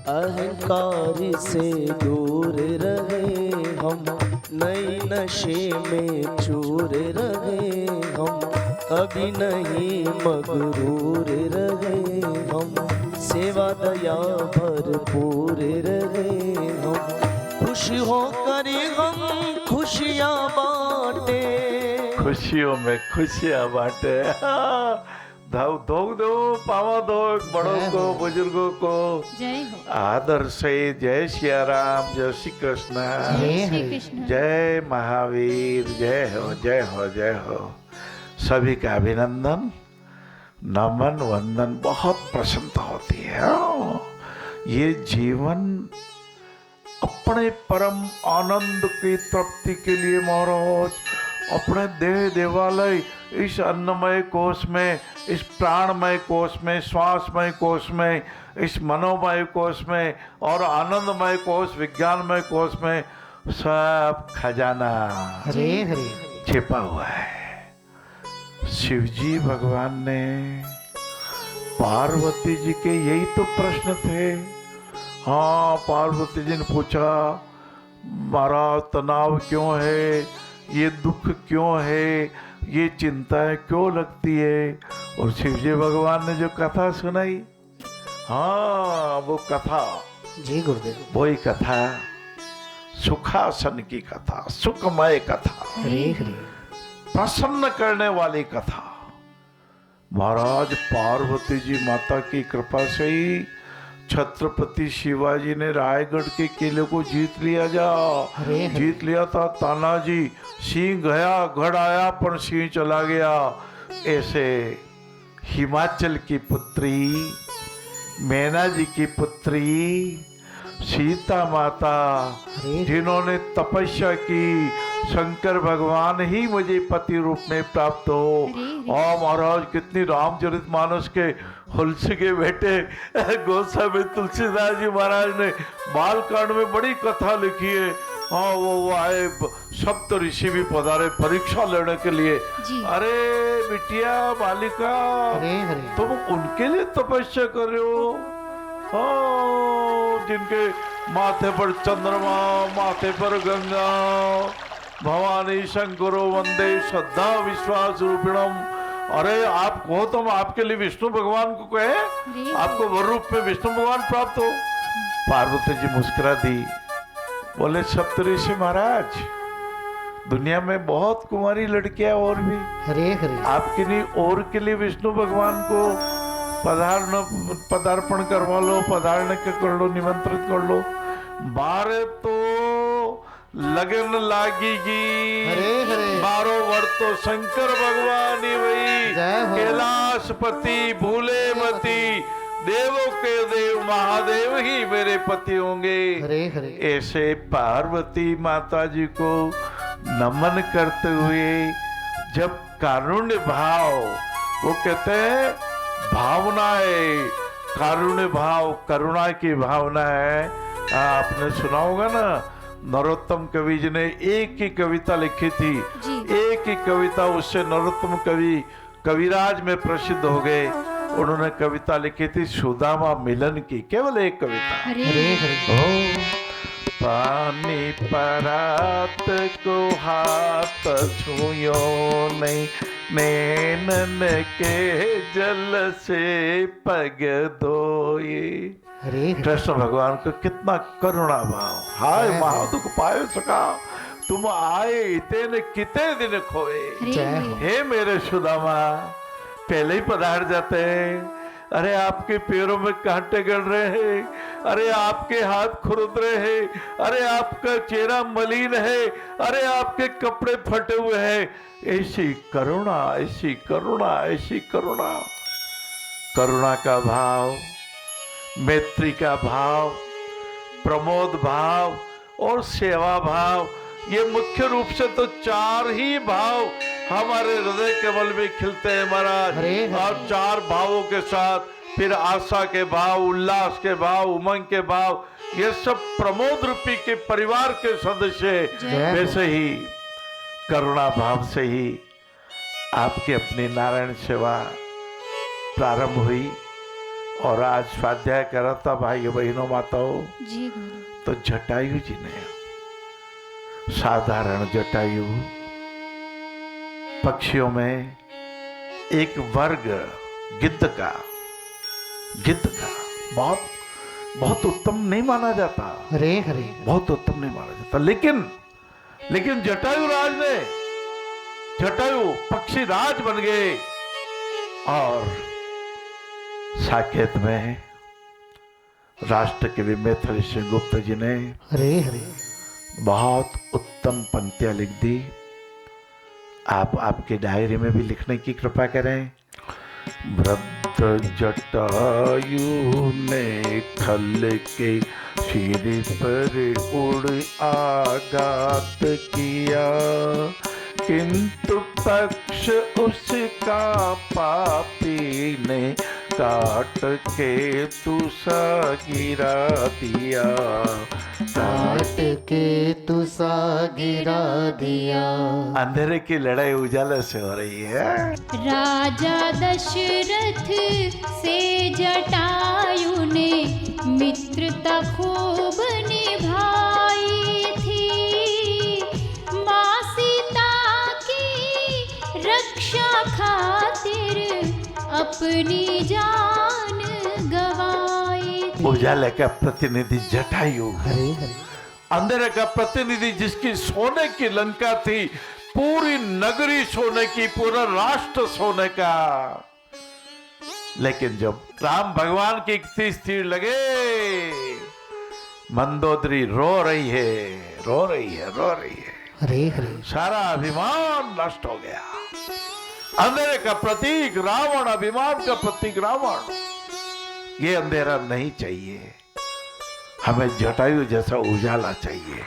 अहंकार से दूर रहे हम, नई नशे में चूर रहे हम, कभी नहीं मगरूर रहे हम, सेवा दया भरपूर रहे हम, खुश होकर हम खुशियाँ बांटे, खुशियों में खुशियाँ बांटे। धाव धोक दो, पावा दो बड़ों को, बुजुर्गों को जय हो। आदर से जय सिया राम, जय श्री कृष्ण, जय श्री कृष्ण। जय महावीर, जय हो जय हो जय हो। सभी का अभिनंदन, नमन, वंदन। बहुत प्रसन्नता होती है। ये जीवन अपने परम आनंद की तृप्ति के लिए महाराज अपने देह देवालय इस अन्नमय कोश में, इस प्राणमय कोश में, श्वासमय कोश में, इस मनोमय कोश में और आनंदमय कोश, विज्ञानमय कोश में सब खजाना हरे हरे छिपा हुआ है। शिवजी भगवान ने पार्वती जी के यही तो प्रश्न थे। हाँ, पार्वती जी ने पूछा, महाराज तनाव क्यों है, ये दुख क्यों है, ये चिंताएं क्यों लगती है? और शिवजी भगवान ने जो कथा सुनाई, हाँ वो कथा, जी गुरुदेव, वही कथा, सुखासन की कथा, सुखमय कथा, हरे हरे प्रसन्न करने वाली कथा। महाराज पार्वती जी माता की कृपा से ही छत्रपति शिवाजी ने रायगढ़ के किले को जीत लिया जीत लिया था। तानाजी सिंह गया, गढ़ आया पर सिंह चला गया। ऐसे हिमाचल की पुत्री, मैना जी की पुत्री सीता माता, जिन्होंने तपस्या की, शंकर भगवान ही मुझे पति रूप में प्राप्त हो। और महाराज कितनी रामचरितमानस के हुलसी के बेटे गोस्वामी तुलसीदास जी महाराज ने बालकांड में बड़ी कथा लिखी है। हाँ, वो आए, सप्त ऋषि भी पधारे परीक्षा लेने के लिए। अरे बिटिया बालिका, तुम उनके लिए तपस्या कर रहे हो, हाँ, जिनके माथे पर चंद्रमा, माथे पर गंगा, भवानी शंकरो वंदे श्रद्धा विश्वास रूपिणम। अरे आप कहो तो हम आपके लिए विष्णु भगवान को कहे, आपको वर रूप में विष्णु भगवान प्राप्त हो। पार्वती जी मुस्कुरा दी, बोले सप्तऋषि महाराज, दुनिया में बहुत कुंवारी लड़कियां और भी, हरे हरे आपके लिए और के लिए विष्णु भगवान को पदार्पण करवा लो, पधारने के कर लो, निमंत्रित कर लो। बारे तो लगन लागेगी, हरे हरे 12 वर्ष तो शंकर भगवान ही वही, कैलाशपति भूले मती, देवों के देव महादेव ही मेरे पति होंगे। हरे हरे ऐसे पार्वती माता जी को नमन करते हुए जब कारुण्य भाव, वो कहते हैं भावना है, कारुण्य भाव, करुणा की भावना है। आपने सुना होगा ना, नरोत्तम कवि जी ने एक ही कविता लिखी थी, एक ही कविता, उससे नरोत्तम कवि कविराज में प्रसिद्ध हो गए। उन्होंने कविता लिखी थी सुदामा मिलन की, केवल एक कविता। हरे हरे पानी परात को हाथ छुयो नहीं, नैनन के जल से पग धोए। कृष्ण भगवान को कितना करुणा भाव, हाय महादुख पायो सका, तुम आए इतने कितने दिन खोए। हे मेरे सुदामा, पहले ही पधार जाते हैं। अरे आपके पैरों में कांटे गड़ रहे हैं, अरे आपके हाथ खुरद रहे हैं, अरे आपका चेहरा मलिन है, अरे आपके कपड़े फटे हुए हैं। ऐसी करुणा, ऐसी करुणा, ऐसी करुणा, करुणा का भाव, मैत्री का भाव, प्रमोद भाव और सेवा भाव, ये मुख्य रूप से तो 4 ही भाव हमारे हृदय कमल में खिलते हैं महाराज। और 4 भावों के साथ फिर आशा के भाव, उल्लास के भाव, उमंग के भाव, ये सब प्रमोद रूपी के परिवार के सदस्य। वैसे ही करुणा भाव से ही आपकी अपनी नारायण सेवा प्रारंभ हुई और आज स्वाध्याय करा था भाइयों बहनों माताओं, जी गुरु। तो जटायु जी ने साधारण जटायु पक्षियों में एक वर्ग गिद्ध का बहुत बहुत उत्तम नहीं माना जाता, हरे हरे बहुत उत्तम नहीं माना जाता। लेकिन जटायु राज ने, जटायु पक्षी राज बन गए और साकेत में राष्ट्र कवि मैथिली सिंह गुप्त जी ने हरे हरे बहुत उत्तम पंक्तियां लिख दी। आप आपकी डायरी में भी लिखने की कृपा करें। वृद्ध जटायु ने खल के सिर पर उड़ आघात किया, किंतु पक्ष उसका पापी ने काट के तुसा गिरा दिया, काट के तुसा गिरा दिया। अंधेरे की लड़ाई उजाले से हो रही है। राजा दशरथ से जटायु ने मित्रता खूब निभाई थी, माँ सीता की रक्षा खातिर अपनी जान गवाई थी। उजाले का प्रतिनिधि जटायु, हरे हरे अंधेरे का प्रतिनिधि जिसकी सोने की लंका थी, पूरी नगरी सोने की, पूरा राष्ट्र सोने का। लेकिन जब राम भगवान की स्थिर लगे, मंदोदरी रो रही है। हरे हरे सारा अभिमान नष्ट हो गया। अंधेरे का प्रतीक रावण, अभिमान का प्रतीक रावण। ये अंधेरा नहीं चाहिए, हमें जटायु जैसा उजाला चाहिए।